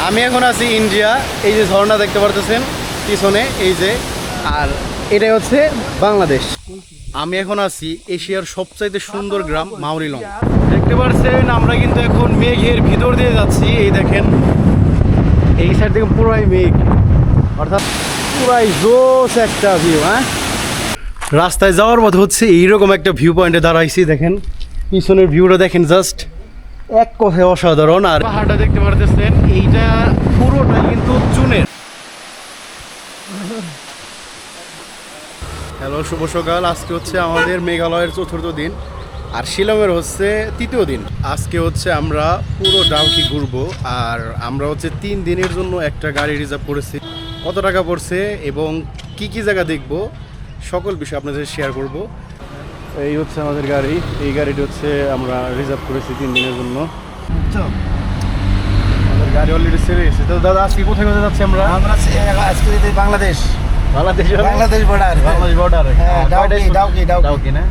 আমি এখন আছি ইন্ডিয়া। এই যে ঝর্ণা দেখতে পারতেছেন পিছনে, এই যে, আর এটাই হচ্ছে বাংলাদেশ। আমি এখন আছি এশিয়ার সবচাইতে সুন্দর গ্রাম মাউরিলং। দেখতে পাচ্ছেন আমরা কিন্তু এখন মেঘের ভিতর দিয়ে যাচ্ছি। এই দেখেন এই সাইড থেকে পুরাই মেঘ, অর্থাৎ পুরাই জোস একটা ভিউ। হ্যাঁ, রাস্তায় যাওয়ার পথে হচ্ছে এইরকম একটা ভিউ পয়েন্টে দাঁড়াইছি। দেখেন পিছনের ভিউটা দেখেন, জাস্ট এক কথায় অসাধারণ। আর পাহাড়টা দেখতে পারতেছেন, এইটা পুরোটাই কিন্তু চুনের। হ্যালো, শুভ সকাল। আজকে হচ্ছে আমাদের মেঘালয়ের চতুর্থ দিন, আর শিলংয়ের হচ্ছে তৃতীয় দিন। আজকে হচ্ছে আমরা পুরো ডাউকি ঘুরবো, আর আমরা হচ্ছে 3 দিনের জন্য একটা গাড়ি রিজার্ভ করেছি। কত টাকা পড়ছে এবং কি কি জায়গা দেখবো সকল বিষয় আপনাদের শেয়ার করব। এই হচ্ছে আমাদের গাড়ি। এই গাড়িটি হচ্ছে আমরা রিজার্ভ করেছি 3 দিনের জন্য। আমাদের গাড়ি অলরেডি ছেড়ে গেছে। তো দাদা, আজকে কোথায় কোথায় যাচ্ছি আমরা? আজকে বাংলাদেশ বাংলাদেশ বর্ডার। বাংলাদেশ বর্ডার, ডাউকি না?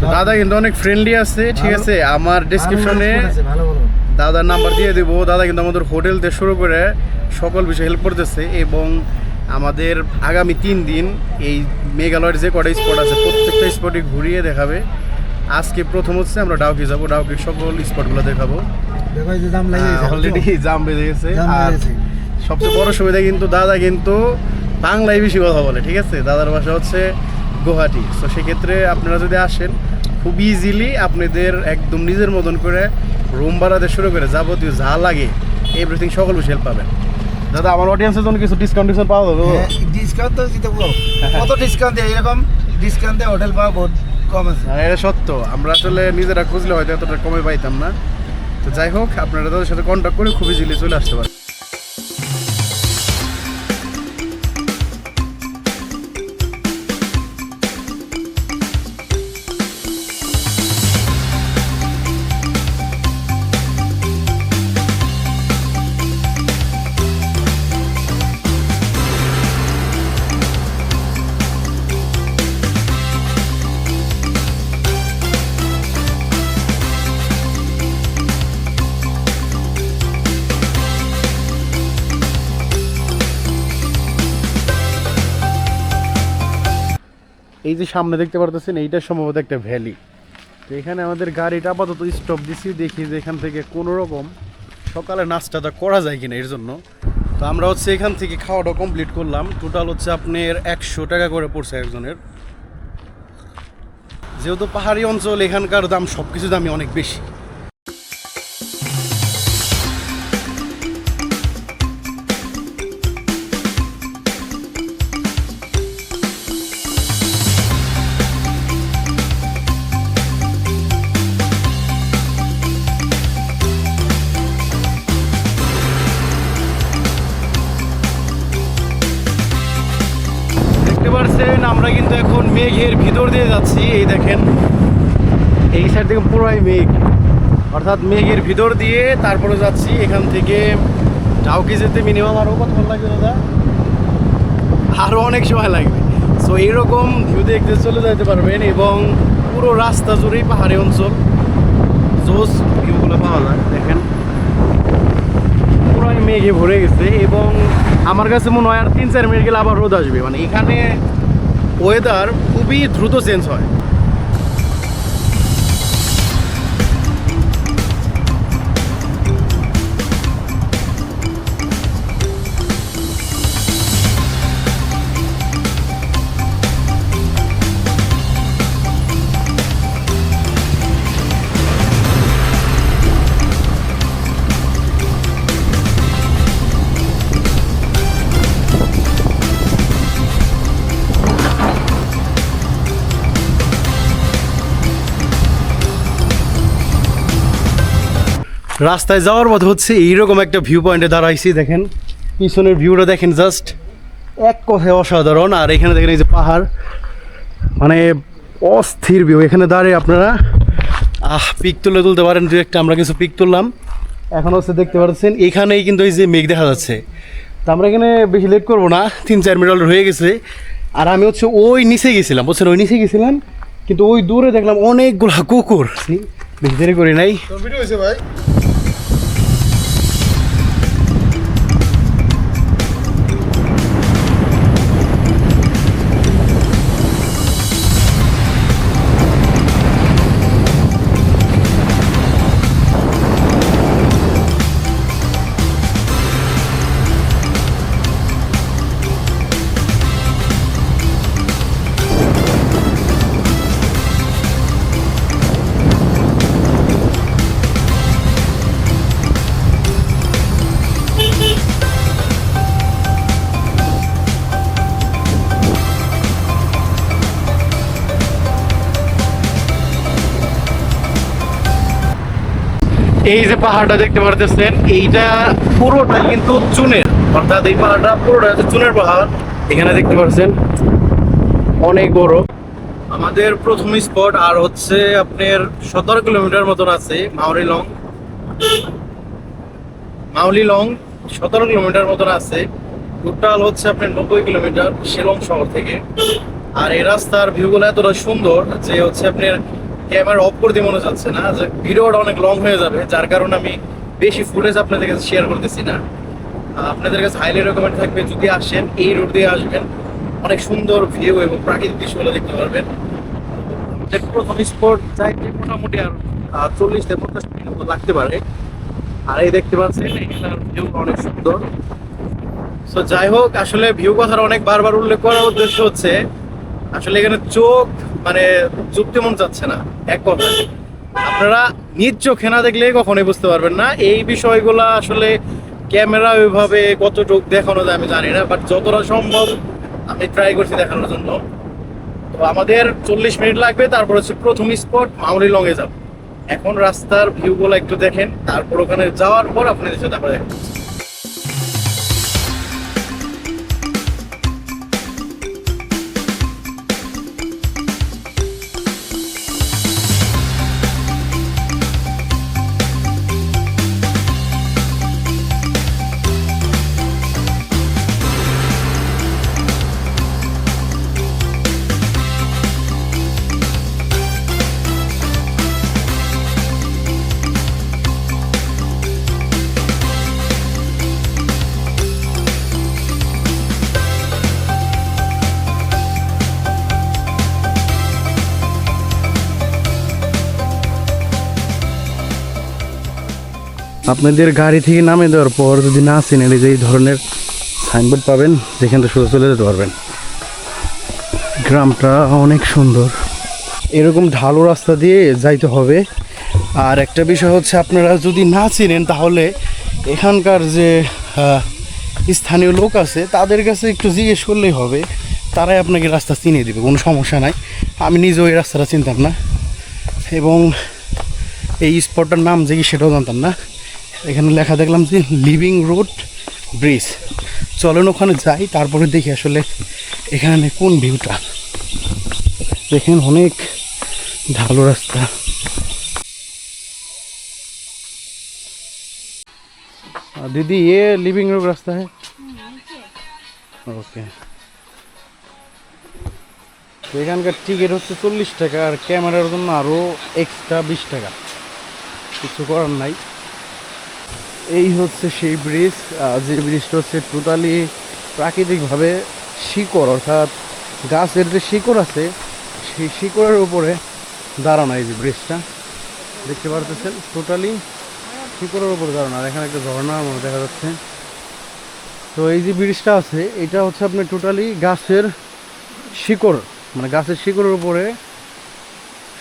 তো দাদা কিন্তু অনেক ফ্রেন্ডলি আছে, ঠিক আছে। আমার ডেসক্রিপশনে দাদার নাম্বার দিয়ে দেবো। দাদা কিন্তু আমাদের হোটেল থেকে শুরু করে সকল বিষয়ে হেল্প করতেছে, এবং আমাদের আগামী 3 দিন এই মেঘালয়ের যে কটা স্পট আছে প্রত্যেকটা স্পটে ঘুরিয়ে দেখাবে। আজকে প্রথম হচ্ছে আমরা ডাউকি যাবো, ডাউকির সকল স্পটগুলো দেখাবো। অলরেডি জাম বেজে গেছে। আর সবচেয়ে বড় সুবিধা কিন্তু দাদা কিন্তু বাংলায় বেশি কথা বলে, ঠিক আছে। দাদার ভাষা হচ্ছে গুয়াহাটি। তো সেক্ষেত্রে আপনারা যদি আসেন, খুব ইজিলি আপনাদের একদম নিজের মতন করে রুম ভাড়াতে শুরু করে যাবতীয় যা লাগে এভরিথিং সকল বিষয় হেল্প পাবেন। দাদা, আমার অডিয়েন্সের জন্য কিছু ডিসকাউন্ট পাওয়া যাবে? ডিসকাউন্ট তো দিতে কত ডিসকাউন্ট দেয়? এরকম ডিসকাউন্ট দেয় হোটেল পাওয়া বহুত কম আছে। এটা সত্য, আমরা আসলে নিজেরা খুঁজলে হয়তো এতটা কমে পাইতাম না। তো যাই হোক, আপনারা তাদের সাথে কন্ট্যাক্ট করে খুব ইজিলি চলে আসতে পারেন। এই যে সামনে দেখতে পারতেছেন, এইটা সম্ভবত একটা ভ্যালি। তো এখানে আমাদের গাড়িটা আপাতত স্টপ দিছি, দেখি যে এখান থেকে কোনো রকম সকালে নাস্তাটা করা যায় কিনা এর জন্য। তো আমরা হচ্ছে এখান থেকে খাওয়াটা কমপ্লিট করলাম। টোটাল হচ্ছে আপনার 100 টাকা করে পড়ছে একজনের। যেহেতু পাহাড়ি অঞ্চল, এখানকার দাম সব কিছু দামই অনেক বেশি। আমরা কিন্তু এখন মেঘের ভিতর দিয়ে যাচ্ছি। এই দেখেন এই সাইড থেকে পুরাই মেঘ, অর্থাৎ মেঘের ভিতর দিয়ে তারপরে যাচ্ছি। এখান থেকে ডাউকি যেতে মিনিমাম আরও কতক্ষণ লাগবে দাদা? আরও অনেক সময় লাগবে। সো এইরকম ভিউ দেখতে চলে যেতে পারবেন, এবং পুরো রাস্তা জুড়েই পাহাড়ি অঞ্চল, জোস ভিউগুলো পাওয়া যায়। দেখেন পুরাই মেঘে ভরে গেছে, এবং আমার কাছে মনে হয় আর 3-4 মিনিট গেলে আবার রোদ আসবে। মানে এখানে ওয়েদার খুবই দ্রুত চেঞ্জ হয়। রাস্তায় যাওয়ার পথে হচ্ছে এইরকম একটা ভিউ পয়েন্টে দাঁড়াইছি। দেখেন পিছনের ভিউটা দেখেন, জাস্ট এক কথায় অসাধারণ। আর এখানে দেখেন এই যে পাহাড়, মানে অস্থির ভিউ। এখানে দাঁড়িয়ে আপনারা পিক তুলতে পারেন। দু একটা আমরা কিছু পিক তুললাম। এখন হচ্ছে দেখতে পাচ্ছেন এখানেই কিন্তু এই যে মেঘ দেখা যাচ্ছে। তো আমরা এখানে বেশি লেট করবো না, 3-4 মিনিট অলরেডি হয়ে গেছে। আর আমি হচ্ছে ওই নিচে গেছিলাম, বুঝছেন, ওই নিচে গেছিলাম, কিন্তু ওই দূরে দেখলাম অনেকগুলা কুকুর। বেশি দেরি করি নাই। ভিডিও হয়েছে ভাই। এই যে পাহাড়টা দেখতে পারতেছেন, এইটা পুরোটা কিন্তু চুনের, অর্থাৎ এই পাহাড়টা পুরোটা হচ্ছে চুনের পাহাড়। এখানে দেখতে পাচ্ছেন অনেক বড়। আমাদের প্রথম স্পট আর হচ্ছে আপনার 17 কিলোমিটার মতন আছে মাউলি লং 17 কিলোমিটার মতন আছে। টোটাল হচ্ছে আপনার 90 কিলোমিটার শিলং শহর থেকে। আর এই রাস্তার ভিউগুলো এতটা সুন্দর যে হচ্ছে আপনার ক্যামেরা অফ করতে মনে যাচ্ছে না, যে ভিডিওটা অনেক লং হয়ে যাবে, যার কারণে আমি বেশি ফুটেজ আপনাদের কাছে শেয়ার করতেছি না। আপনাদের কাছে হাইলি রেকমেন্ড থাকবে যদি আসেন এই রোড দিয়ে আসবেন, অনেক সুন্দর ভিউ এবং প্রাকৃতিক দৃশ্যগুলো দেখতে পারবেন। আমাদের প্রথম স্পট যাইতে মোটামুটি আর 40 থেকে 50 মিনিট মতো লাগতে পারে। আর এই দেখতে পাচ্ছেন এখানকার ভিউ অনেক সুন্দর। তো যাই হোক, আসলে ভিউ কথাটা অনেক বারবার উল্লেখ করার উদ্দেশ্য হচ্ছে আসলে এখানে চোখ মানে যুক্তি মন যাচ্ছে না। এক কথা, আপনারা নিজ চোখে না দেখলে কখনোই বুঝতে পারবেন না। এই বিষয়গুলো আসলে ক্যামেরা ওইভাবে কতটুকু দেখানো যায় আমি জানি না, বাট যতটা সম্ভব আমি ট্রাই করছি দেখানোর জন্য। তো আমাদের 40 মিনিট লাগবে, তারপর হচ্ছে প্রথম স্পট মাউলি লং এ যাব। এখন রাস্তার ভিউগুলো একটু দেখেন, তারপর ওখানে যাওয়ার পর আপনাদের সাথে আমরা দেখেন। আপনাদের গাড়ি থেকে নামে দেওয়ার পর যদি না চিনেন, এই যে এই ধরনের সাইনবোর্ড পাবেন, যেখান থেকে সোজা চলে যেতে পারবেন। গ্রামটা অনেক সুন্দর। এরকম ঢালু রাস্তা দিয়ে যাইতে হবে। আর একটা বিষয় হচ্ছে, আপনারা যদি না চিনেন তাহলে এখানকার যে স্থানীয় লোক আছে তাদের কাছে একটু জিজ্ঞেস করলেই হবে, তারাই আপনাকে রাস্তা চিনিয়ে দেবে, কোনো সমস্যা নাই। আমি নিজেও এই রাস্তাটা চিনতাম না, এবং এই স্পটটার নাম যে কি সেটাও জানতাম না। এখানে লেখা দেখলাম যে লিভিং রোড ব্রিজ। চলেন ওখানে যাই, তারপরে দেখি আসলে এখানে কোন ভিউটা। দেখেন অনেক ঢালু রাস্তা। दीदी ये लिविंग रूम रास्ता है? ओके। তো এখানকার টিকিট হচ্ছে 40 টাকা, আর ক্যামেরার জন্য আরও এক্সট্রা 20 টাকা। কিছু করার নাই। এই হচ্ছে সেই ব্রিজ, যে ব্রিজটা হচ্ছে টোটালি প্রাকৃতিকভাবে শিকড়, অর্থাৎ গাছের যে শিকড় আছে সেই শিকড়ের উপরে দাঁড়ানো। এই যে ব্রিজটা দেখতে পারতেছেন, টোটালি শিকড়ের উপরে দাঁড়ানো। আর এখানে একটা ঝর্ণার মতো দেখা যাচ্ছে। তো এই যে ব্রিজটা আছে এটা হচ্ছে আপনার টোটালি গাছের শিকড়, মানে গাছের শিকড়ের উপরে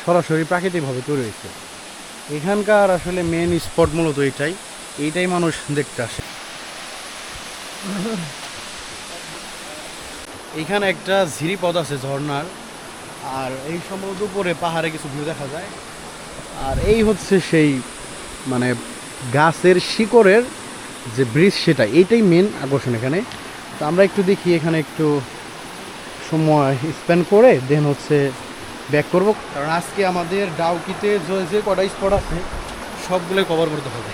সরাসরি প্রাকৃতিকভাবে তৈরি হয়েছে। এখানকার আসলে মেন স্পট মূলত এইটাই মানুষ দেখতে আসে। এখানে একটা ঝিরিপথ আছে ঝর্ণার, আর এই সম্ভবত উপরে পাহাড়ে কিছু ভিউ দেখা যায়। আর এই হচ্ছে সেই মানে গাছের শিকড়ের যে ব্রিজ, এইটাই মেন আকর্ষণ এখানে। তো আমরা একটু দেখি, এখানে একটু সময় স্পেন্ড করে দেন হচ্ছে ব্যাক করব, কারণ আজকে আমাদের ডাউকিতে যে কটা স্পট আছে সবগুলোই কভার করতে হবে।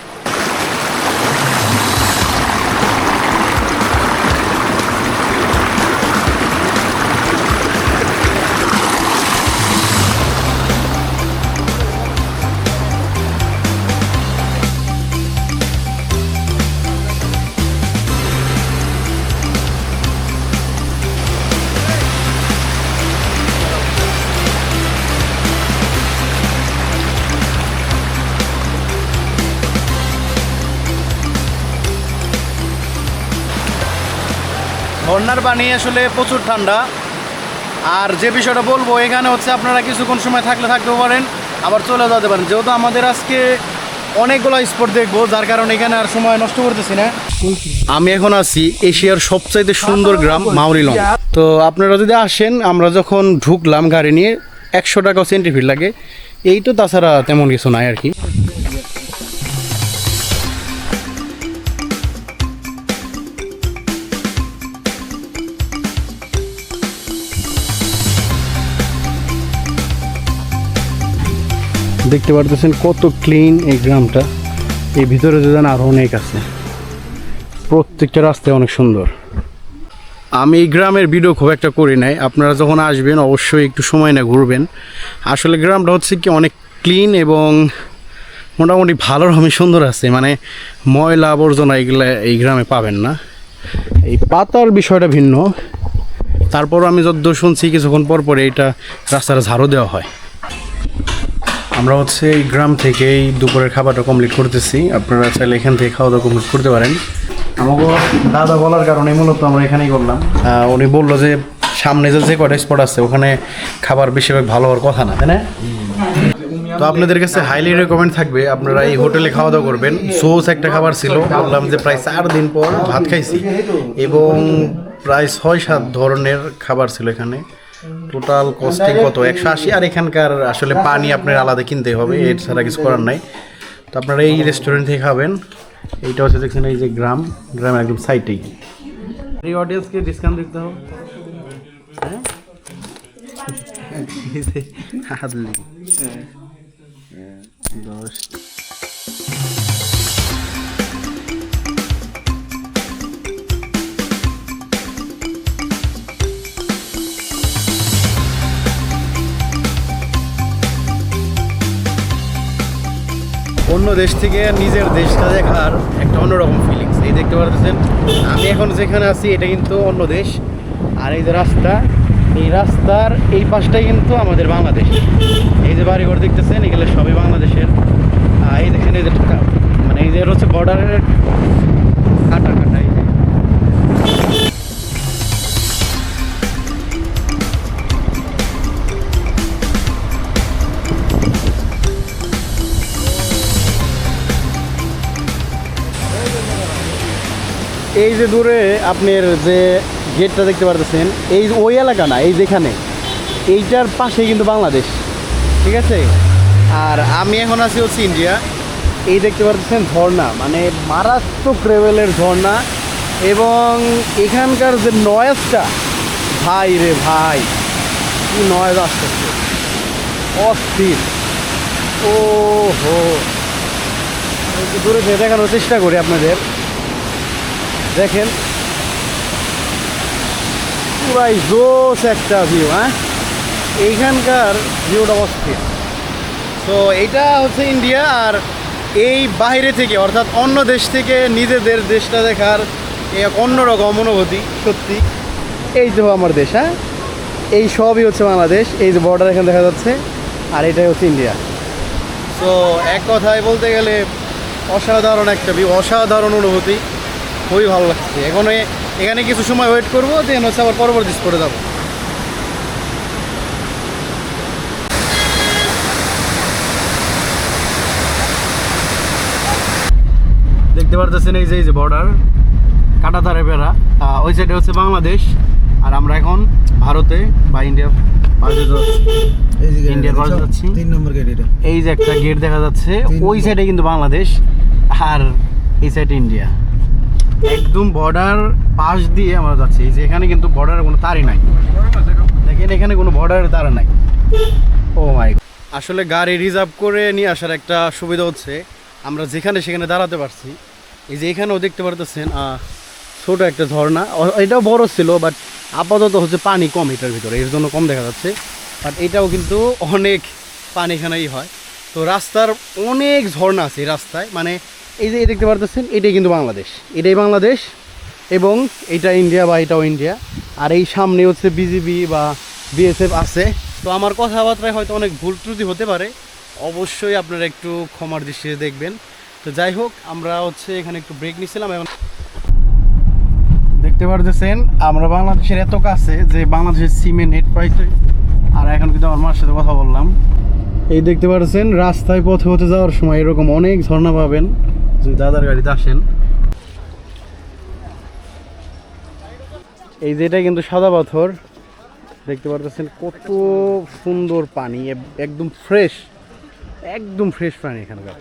ঝর্ণার পানি আসলে প্রচুর ঠান্ডা। আর যে বিষয়টা বলবো, এখানে হচ্ছে আপনারা কিছুক্ষণ সময় থাকতেও পারেন, আবার চলে যেতে পারেন। যেহেতু আমাদের আজকে অনেকগুলো স্পট দেখবো, যার কারণে এখানে আর সময় নষ্ট করতেছি না। আমি এখন আছি এশিয়ার সবচাইতে সুন্দর গ্রাম মাউলি লং। তো আপনারা যদি আসেন, আমরা যখন ঢুকলাম গাড়ি নিয়ে 100 টাকা এন্ট্রি ফি লাগে, এই তো, তাছাড়া তেমন কিছু নাই আর কি। দেখতে পারতেছেন কত ক্লিন এই গ্রামটা। এই ভিতরে যে আরও অনেক আছে, প্রত্যেকটা রাস্তায় অনেক সুন্দর। আমি এই গ্রামের ভিডিও খুব একটা করি নাই, আপনারা যখন আসবেন অবশ্যই একটু সময় না ঘুরবেন। আসলে গ্রামটা হচ্ছে কি অনেক ক্লিন এবং মোটামুটি ভালো রকমের সুন্দর আছে, মানে ময়লা আবর্জনা এগুলো এই গ্রামে পাবেন না। এই পাতার বিষয়টা ভিন্ন, তারপর আমি যতদূর শুনছি কিছুক্ষণ পর পরে এইটা রাস্তাটা ঝাড়ু দেওয়া হয়। আমরা হচ্ছে এই গ্রাম থেকেই দুপুরের খাবারটা কমপ্লিট করতেছি, আপনারা চাইলে এখান থেকে খাওয়া দাওয়া কমপ্লিট করতে পারেন। আমাকে দাদা বলার কারণে মূলত আমরা এখানেই করলাম। উনি বললো যে সামনে যে কটা স্পট আছে ওখানে খাবার বেশিরভাগ ভালো হওয়ার কথা না, তাই না? তো আপনাদের কাছে হাইলি রেকমেন্ড থাকবে আপনারা এই হোটেলে খাওয়া দাওয়া করবেন। সোস একটা খাবার ছিল, বললাম যে প্রায় 4 দিন পর ভাত খাইছি এবং প্রায় 6-7 ধরনের খাবার ছিল এখানে। টোটাল কস্টিং কত 180। আর এখানকার আসলে পানি আপনার আলাদা কিনতে হবে, এর ছাড়া কিছু করার নাই। তো আপনারা এই রেস্টুরেন্ট থেকে খাবেন। এইটা হচ্ছে দেখছেন এই যে গ্রামের একদম সাইটেই। এই অডিয়েন্সকে ডিসকাউন্ট দিতে হবে, হ্যাঁ? হাতলি 10। অন্য দেশ থেকে নিজের দেশটা দেখার একটা অন্যরকম ফিলিংস। এই দেখতে পাচ্ছেন আমি এখন যেখানে আছি এটা কিন্তু অন্য দেশ। আর এই যে রাস্তা, এই রাস্তার এই পাশটাই কিন্তু আমাদের বাংলাদেশ। এই যে বাড়িঘর দেখতেছেন এগুলো সবই বাংলাদেশের। এই দেখেন এই যে মানে এই যে হচ্ছে বর্ডারের কাটা কাটা। এই যে এই যে দূরে আপনার যে গেটটা দেখতে পারতেছেন এই ওই এলাকা না, এই যেখানে এইটার পাশে কিন্তু বাংলাদেশ, ঠিক আছে? আর আমি এখন আছি হচ্ছে ইন্ডিয়া। এই দেখতে পারতেছেন ঝর্ণা, মানে মারাত্মক লেভেলের ঝর্ণা। এবং এখানকার যে নয়েজটা, ভাই রে ভাই, কি নয়েজ আসতেছে, অস্থির। ও হো, একটু দূরে থেকে দেখানোর চেষ্টা করি আপনাদের। দেখেন পুরাই জোস একটা ভিউ, হ্যাঁ? এইখানকার ভিউটা অস্থির। তো এইটা হচ্ছে ইন্ডিয়া। আর এই বাইরে থেকে অর্থাৎ অন্য দেশ থেকে নিজেদের দেশটা দেখার এক অন্যরকম অনুভূতি সত্যি। এই যে আমার দেশ, হ্যাঁ, এই সবই হচ্ছে বাংলাদেশ। এই যে বর্ডার এখানে দেখা যাচ্ছে, আর এটাই হচ্ছে ইন্ডিয়া। তো এক কথায় বলতে গেলে অসাধারণ একটা ভিউ, অসাধারণ অনুভূতি, খুবই ভালো লাগছে। এখন এখানে কিছু সময় ওয়েট করবো, দেন হচ্ছে আবার পরবর্তী স্পটে যাবো। দেখতে পারতেছেন এই যে বর্ডার কাঁটাতারে বেড়া, ওই সাইডে হচ্ছে বাংলাদেশ। আর আমরা এখন ভারতে বা ইন্ডিয়ার পাশে যাচ্ছি। 3 নম্বর গেট এটা। এই যে একটা গেট দেখা যাচ্ছে, ওই সাইডে কিন্তু বাংলাদেশ আর এই সাইডে ইন্ডিয়া। একদম বর্ডার পাশ দিয়ে আমরা যাচ্ছি। এই যে এখানে কিন্তু বর্ডারের কোনো তারই নাই, দেখেন এখানে কোনো বর্ডারের তার নাই। ও মাই, আসলে গাড়ি রিজার্ভ করে নিয়ে আসার একটা সুবিধা হচ্ছে আমরা যেখানে সেখানে দাঁড়াতে পারছি। এই যে এখানেও দেখতে পারতেছেন ছোট একটা ঝর্ণা, এটাও বড় ছিল বাট আপাতত হচ্ছে পানি কম এটার ভিতরে, এর জন্য কম দেখা যাচ্ছে। বাট এটাও কিন্তু অনেক পানি এখানেই হয়। তো রাস্তার অনেক ঝর্ণা আছে এই রাস্তায়, মানে এই যে দেখতে পারতেছেন এটাই কিন্তু বাংলাদেশ, এটাই বাংলাদেশ এবং এটা ইন্ডিয়া বা এটাও ইন্ডিয়া। আর এই সামনে হচ্ছে বিজিবি বা বিএসএফ আছে। তো আমার কথাবার্তায় হয়তো অনেক ভুল ত্রুটি হতে পারে, অবশ্যই আপনারা একটু ক্ষমার দৃষ্টিতে দেখবেন। তো যাই হোক, আমরা হচ্ছে এখানে একটু ব্রেক নিয়েছিলাম। এখন দেখতে পারতেছেন আমরা বাংলাদেশের এত কাছে যে বাংলাদেশের সিমে নেট পাইতে। আর এখন কিন্তু আমার মার সাথে কথা বললাম। এই দেখতে পাচ্ছেন রাস্তায় পথে পথে যাওয়ার সময় এরকম অনেক ঝর্ণা পাবেন যদি দাদার গাড়িতে আসেন। এই যেটা কিন্তু সাদা পাথর, দেখতে পারতেছেন কত সুন্দর পানি, একদম ফ্রেশ পানি এখানকার।